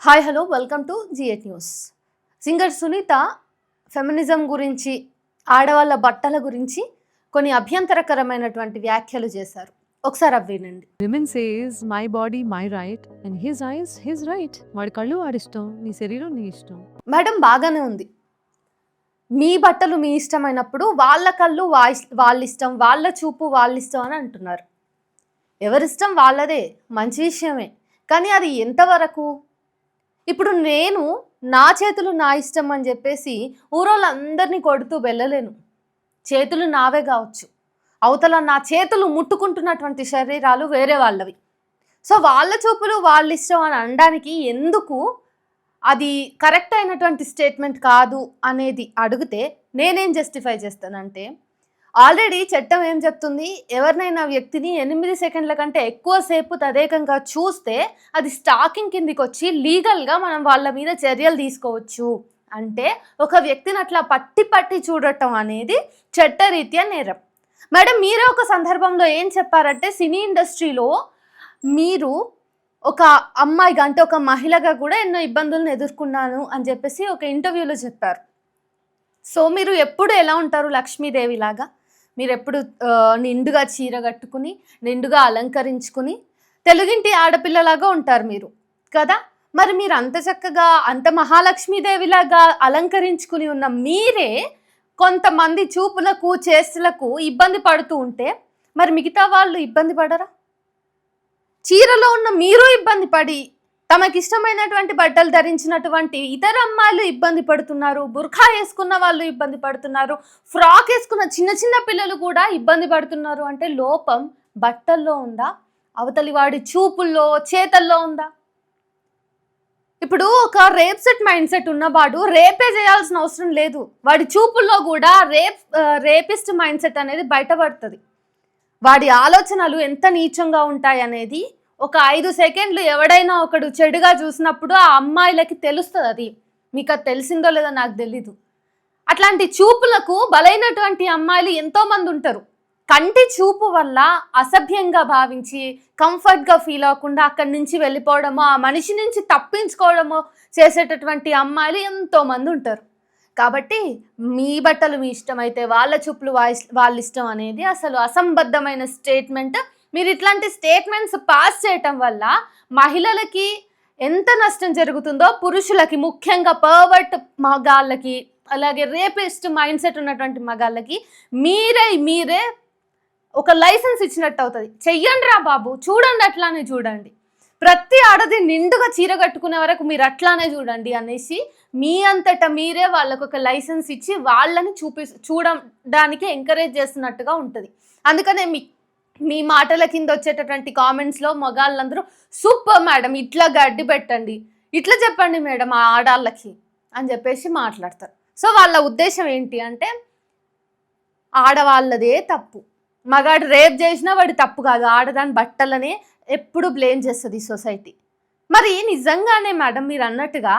Hi hello welcome to జిఎట్ news. Singer Sunitha feminism గురించి, ఆడవాళ్ళ బట్టల గురించి కొన్ని అభ్యంతరకరమైనటువంటి వ్యాఖ్యలు చేశారు. ఒకసారి అవి వినండి. Women says my body my right and his eyes his right. వాడి కళ్ళు వాడి ఇష్టం, నీ శరీరం నీ ఇష్టం. మేడం బాగానే ఉంది. మీ బట్టలు మీ ఇష్టమైనప్పుడు వాళ్ళ కళ్ళు వాళ్ళ ఇష్టం, వాళ్ళ చూపు వాళ్ళ ఇష్టం అని అంటున్నారు. ఎవరిష్టం వాళ్ళదే, మంచి విషయమే. కానీ అది ఎంతవరకు? ఇప్పుడు నేను నా చేతులు నా ఇష్టం అని చెప్పేసి ఊరోళ్ళందరినీ కొడుతూ వెళ్ళలేను. చేతులు నావే కావచ్చు, అవతల నా చేతులు ముట్టుకుంటున్నటువంటి శరీరాలు వేరే వాళ్ళవి. సో వాళ్ళ చూపులు వాళ్ళ ఇష్టం అని అనడానికి ఎందుకు అది కరెక్ట్ అయినటువంటి స్టేట్మెంట్ కాదు అనేది అడిగితే నేనేం జస్టిఫై చేస్తానంటే, ఆల్రెడీ చట్టం ఏం చెప్తుంది, ఎవరినైనా వ్యక్తిని 8 సెకండ్ల కంటే ఎక్కువసేపు తదేకంగా చూస్తే అది స్టాకింగ్ కిందికి వచ్చి లీగల్గా మనం వాళ్ళ మీద చర్యలు తీసుకోవచ్చు. అంటే ఒక వ్యక్తిని అట్లా పట్టి చూడటం అనేది చట్టరీత్యా నేరం. మేడం మీరే ఒక సందర్భంలో ఏం చెప్పారంటే, సినీ ఇండస్ట్రీలో మీరు ఒక అమ్మాయిగా అంటే ఒక మహిళగా కూడా ఎన్నో ఇబ్బందులను ఎదుర్కొన్నాను అని చెప్పేసి ఒక ఇంటర్వ్యూలో చెప్పారు. సో మీరు ఎప్పుడు ఎలా ఉంటారు? లక్ష్మీదేవి లాగా మీరు ఎప్పుడు నిండుగా చీర కట్టుకుని, నిండుగా అలంకరించుకుని తెలుగింటి ఆడపిల్లలాగా ఉంటారు మీరు కదా. మరి మీరు అంత చక్కగా అంత మహాలక్ష్మీదేవిలాగా అలంకరించుకుని ఉన్న మీరే కొంతమంది చూపులకు చేష్టలకు ఇబ్బంది పడుతూ ఉంటే మరి మిగతా వాళ్ళు ఇబ్బంది పడరా? చీరలో ఉన్న మీరు ఇబ్బంది పడి తమకిష్టమైనటువంటి బట్టలు ధరించినటువంటి ఇతర అమ్మాయిలు ఇబ్బంది పడుతున్నారు, బుర్ఖా వేసుకున్న వాళ్ళు ఇబ్బంది పడుతున్నారు, ఫ్రాక్ వేసుకున్న చిన్న చిన్న పిల్లలు కూడా ఇబ్బంది పడుతున్నారు. అంటే లోపం బట్టల్లో ఉందా, అవతలి వాడి చూపుల్లో చేతల్లో ఉందా? ఇప్పుడు ఒక రేప్ సెట్ మైండ్ సెట్ ఉన్నవాడు రేపే చేయాల్సిన అవసరం లేదు. వాడి చూపుల్లో కూడా రేపిస్ట్ మైండ్ సెట్ అనేది బయటపడుతుంది. వాడి ఆలోచనలు ఎంత నీచంగా ఉంటాయి అనేది ఒక 5 సెకండ్లు ఎవడైనా ఒకడు చెడుగా చూసినప్పుడు ఆ అమ్మాయిలకి తెలుస్తుంది. అది మీకు అది తెలిసిందో లేదో నాకు తెలీదు. అట్లాంటి చూపులకు బలైనటువంటి అమ్మాయిలు ఎంతోమంది ఉంటారు. కంటి చూపు వల్ల అసభ్యంగా భావించి కంఫర్ట్గా ఫీల్ అవ్వకుండా అక్కడి నుంచి వెళ్ళిపోవడమో, ఆ మనిషి నుంచి తప్పించుకోవడమో చేసేటటువంటి అమ్మాయిలు ఎంతోమంది ఉంటారు. కాబట్టి మీ బట్టలు మీ ఇష్టం అయితే వాళ్ళ చూపులు వాళ్ళ ఇష్టం అనేది అసలు అసంబద్ధమైన స్టేట్మెంట్. మీరు ఇట్లాంటి స్టేట్మెంట్స్ పాస్ చేయటం వల్ల మహిళలకి ఎంత నష్టం జరుగుతుందో, పురుషులకి ముఖ్యంగా పర్వర్ట్ మగాళ్ళకి, అలాగే రేపిస్ట్ మైండ్ సెట్ ఉన్నటువంటి మగాళ్ళకి మీరే ఒక లైసెన్స్ ఇచ్చినట్టు అవుతుంది. చెయ్యండి రా బాబు, చూడండి అట్లానే చూడండి, ప్రతి ఆడది నిండుగా చీర కట్టుకునే వరకు మీరు అట్లానే చూడండి అనేసి మీ అంతటా మీరే వాళ్ళకు ఒక లైసెన్స్ ఇచ్చి వాళ్ళని చూడడానికి ఎంకరేజ్ చేస్తున్నట్టుగా ఉంటుంది. అందుకనే మీ మాటల కింద వచ్చేటటువంటి కామెంట్స్లో మగాళ్ళందరూ సూపర్ మేడం, ఇట్లా గడ్డి పెట్టండి, ఇట్లా చెప్పండి మేడం ఆ ఆడాళ్ళకి అని చెప్పేసి మాట్లాడతారు. సో వాళ్ళ ఉద్దేశం ఏంటి అంటే, ఆడవాళ్ళదే తప్పు, మగాడు రేప్ చేసినా వాడి తప్పు కాదు, ఆడదాని బట్టలనే ఎప్పుడు బ్లేమ్ చేస్తుంది సొసైటీ. మరి నిజంగానే మేడం మీరు అన్నట్టుగా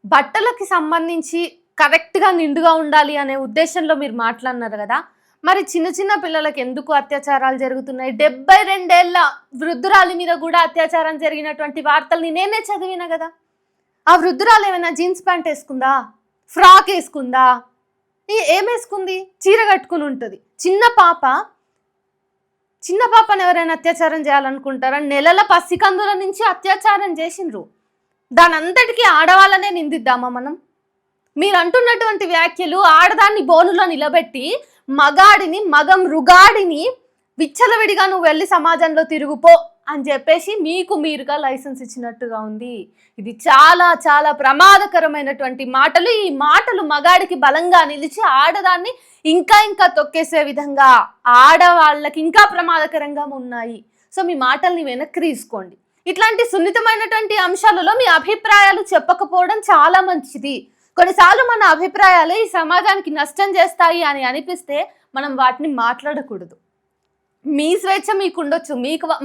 బట్టలకి సంబంధించి కరెక్ట్గా నిండుగా ఉండాలి అనే ఉద్దేశంలో మీరు మాట్లాడినారు కదా, మరి చిన్న చిన్న పిల్లలకి ఎందుకు అత్యాచారాలు జరుగుతున్నాయి? 72 ఏళ్ళ వృద్ధురాలి మీద కూడా అత్యాచారం జరిగినటువంటి వార్తల్ని నేనే చదివినా కదా. ఆ వృద్ధురాలు ఏమైనా జీన్స్ ప్యాంట్ వేసుకుందా, ఫ్రాక్ వేసుకుందా? ఏం వేసుకుంది? చీర కట్టుకుని ఉంటుంది. చిన్న పాపను ఎవరైనా అత్యాచారం చేయాలనుకుంటారా? నెలల పసికందుల నుంచి అత్యాచారం చేసిండ్రు. దాని అంతటికీ ఆడవాళ్ళనే నిందిద్దామా మనం? మీరు అంటున్నటువంటి వ్యాఖ్యలు ఆడదాన్ని బోనులో నిలబెట్టి మృగాడిని విచ్చలవిడిగా నువ్వు వెళ్ళి సమాజంలో తిరుగుపో అని చెప్పేసి మీరుగా లైసెన్స్ ఇచ్చినట్టుగా ఉంది. ఇది చాలా చాలా ప్రమాదకరమైనటువంటి మాటలు. ఈ మాటలు మగాడికి బలంగా నిలిచి ఆడదాన్ని ఇంకా తొక్కేసే విధంగా, ఆడవాళ్ళకి ఇంకా ప్రమాదకరంగా ఉన్నాయి. సో మీ మాటల్ని వెనక్కి తీసుకోండి. ఇట్లాంటి సున్నితమైనటువంటి అంశాలలో మీ అభిప్రాయాలు చెప్పకపోవడం చాలా మంచిది. కొన్నిసార్లు మన అభిప్రాయాలు ఈ సమాజానికి నష్టం చేస్తాయి అని అనిపిస్తే మనం వాటిని మాట్లాడకూడదు. మీ స్వేచ్ఛ మీకు ఉండొచ్చు,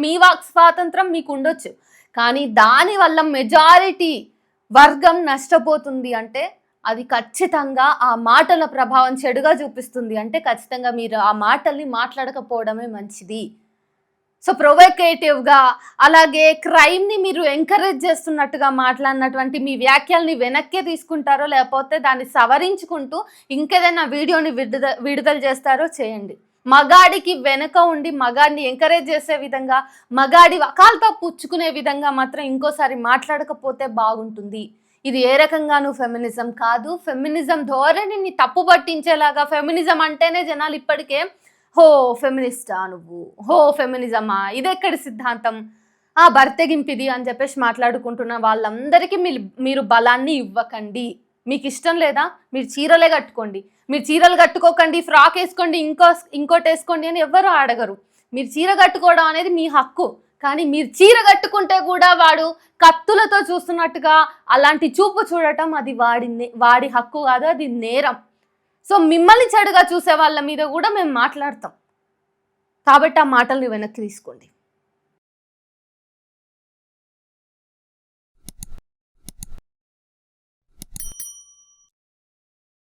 మీ వాక్ స్వాతంత్రం మీకు ఉండొచ్చు, కానీ దానివల్ల మెజారిటీ వర్గం నష్టపోతుంది అంటే అది ఖచ్చితంగా ఆ మాటల ప్రభావం చెడుగా చూపిస్తుంది. అంటే ఖచ్చితంగా మీరు ఆ మాటల్ని మాట్లాడకపోవడమే మంచిది. సో ప్రొవోకేటివ్గా అలాగే క్రైమ్ని మీరు ఎంకరేజ్ చేస్తున్నట్టుగా మాట్లాడినటువంటి మీ వ్యాఖ్యల్ని వెనక్కి తీసుకుంటారో లేకపోతే దాన్ని సవరించుకుంటూ ఇంకేదైనా వీడియోని విడుదల చేస్తారో చేయండి. మగాడికి వెనక ఉండి మగాడిని ఎంకరేజ్ చేసే విధంగా, మగాడి వకాలతో పుచ్చుకునే విధంగా మాత్రం ఇంకోసారి మాట్లాడకపోతే బాగుంటుంది. ఇది ఏ రకంగానూ ఫెమినిజం కాదు. ఫెమినిజం ధోరణిని తప్పు పట్టించేలాగా, ఫెమినిజం అంటేనే జనాలు ఇప్పటికే హో ఫెమినిస్టా నువ్వు, హో ఫెమినిజమా, ఇదెక్కడి సిద్ధాంతం, బర్తెగింపిది అని చెప్పేసి మాట్లాడుకుంటున్న వాళ్ళందరికీ మీరు బలాన్ని ఇవ్వకండి. మీకు ఇష్టం లేదా మీరు చీరలే కట్టుకోండి, మీరు చీరలు కట్టుకోకండి, ఫ్రాక్ వేసుకోండి, ఇంకోటి వేసుకోండి అని ఎవ్వరూ అడగరు. మీరు చీర కట్టుకోవడం అనేది మీ హక్కు. కానీ మీరు చీర కట్టుకుంటే కూడా వాడు కత్తులతో చూస్తున్నట్టుగా అలాంటి చూపు చూడటం అది వాడి హక్కు కాదు, అది నేరం. సో మిమ్మల్ని చెడుగా చూసే వాళ్ళ మీద కూడా మేము మాట్లాడతాం. కాబట్టి ఆ మాటల్ని వెనక్కి తీసుకోండి.